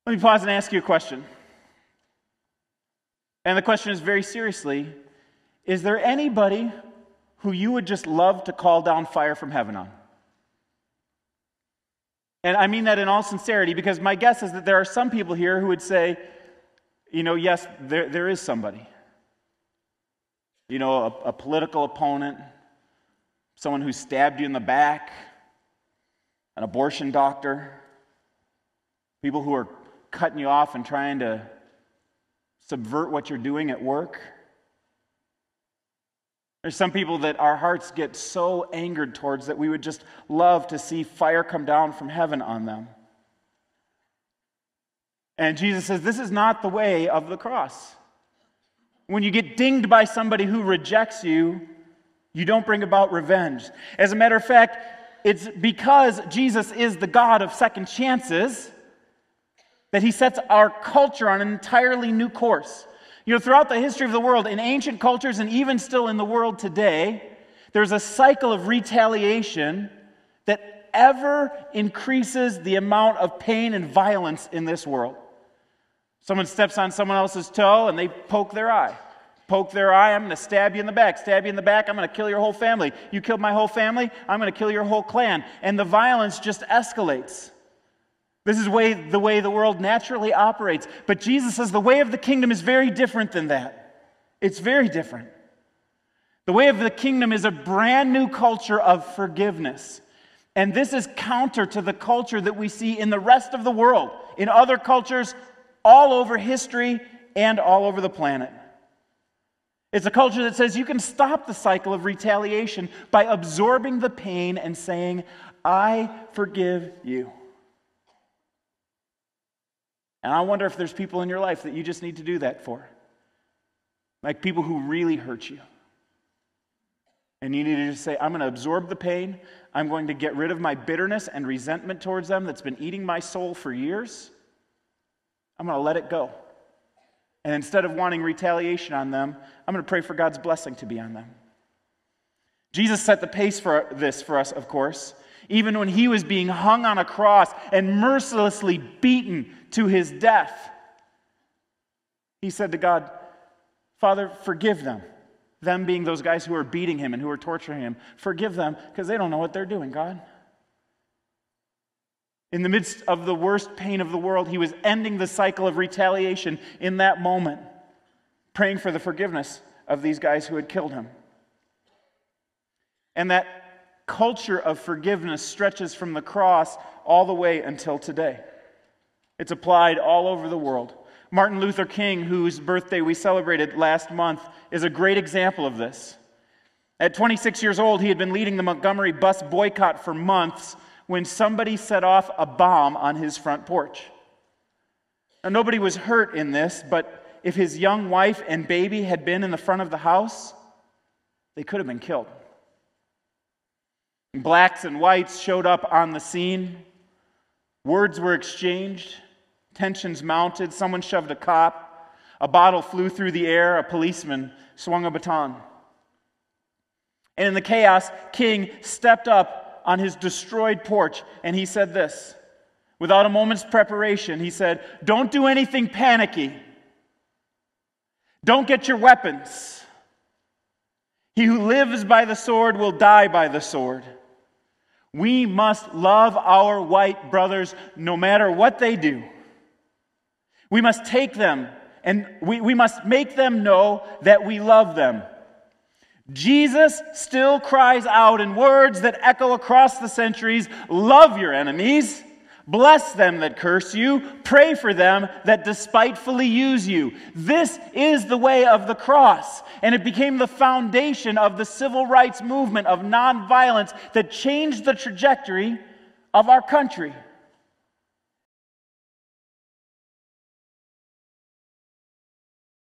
Let me pause and ask you a question. And the question is very seriously, is there anybody who you would just love to call down fire from heaven on? And I mean that in all sincerity, because my guess is that there are some people here who would say, yes, there is somebody. A political opponent, someone who stabbed you in the back, an abortion doctor, people who are cutting you off and trying to subvert what you're doing at work. There's some people that our hearts get so angered towards that we would just love to see fire come down from heaven on them. And Jesus says, this is not the way of the cross. When you get dinged by somebody who rejects you, you don't bring about revenge. As a matter of fact, it's because Jesus is the God of second chances that he sets our culture on an entirely new course. Throughout the history of the world, in ancient cultures and even still in the world today, there's a cycle of retaliation that ever increases the amount of pain and violence in this world. Someone steps on someone else's toe and they poke their eye. Poke their eye, I'm going to stab you in the back. Stab you in the back, I'm going to kill your whole family. You killed my whole family, I'm going to kill your whole clan. And the violence just escalates. This is the way the world naturally operates. But Jesus says the way of the kingdom is very different than that. It's very different. The way of the kingdom is a brand new culture of forgiveness. And this is counter to the culture that we see in the rest of the world, in other cultures all over history and all over the planet. It's a culture that says you can stop the cycle of retaliation by absorbing the pain and saying, I forgive you. And I wonder if there's people in your life that you just need to do that for. Like people who really hurt you. And you need to just say, I'm going to absorb the pain. I'm going to get rid of my bitterness and resentment towards them that's been eating my soul for years. I'm going to let it go. And instead of wanting retaliation on them, I'm going to pray for God's blessing to be on them. Jesus set the pace for this for us, of course. Even when he was being hung on a cross and mercilessly beaten to his death, he said to God, Father, forgive them. Them being those guys who are beating him and who are torturing him. Forgive them because they don't know what they're doing, God. In the midst of the worst pain of the world, he was ending the cycle of retaliation in that moment, praying for the forgiveness of these guys who had killed him. And that culture of forgiveness stretches from the cross all the way until today. It's applied all over the world. Martin Luther King, whose birthday we celebrated last month, is a great example of this. At 26 years old, he had been leading the Montgomery bus boycott for months when somebody set off a bomb on his front porch. Now, nobody was hurt in this, but if his young wife and baby had been in the front of the house, they could have been killed. Blacks and whites showed up on the scene. Words were exchanged. Tensions mounted. Someone shoved a cop. A bottle flew through the air. A policeman swung a baton. And in the chaos, King stepped up on his destroyed porch and he said this. Without a moment's preparation, he said, "Don't do anything panicky. Don't get your weapons. He who lives by the sword will die by the sword. We must love our white brothers no matter what they do. We must take them and we must make them know that we love them." Jesus still cries out in words that echo across the centuries, "Love your enemies, bless them that curse you, pray for them that despitefully use you." This is the way of the cross, and it became the foundation of the civil rights movement of nonviolence that changed the trajectory of our country.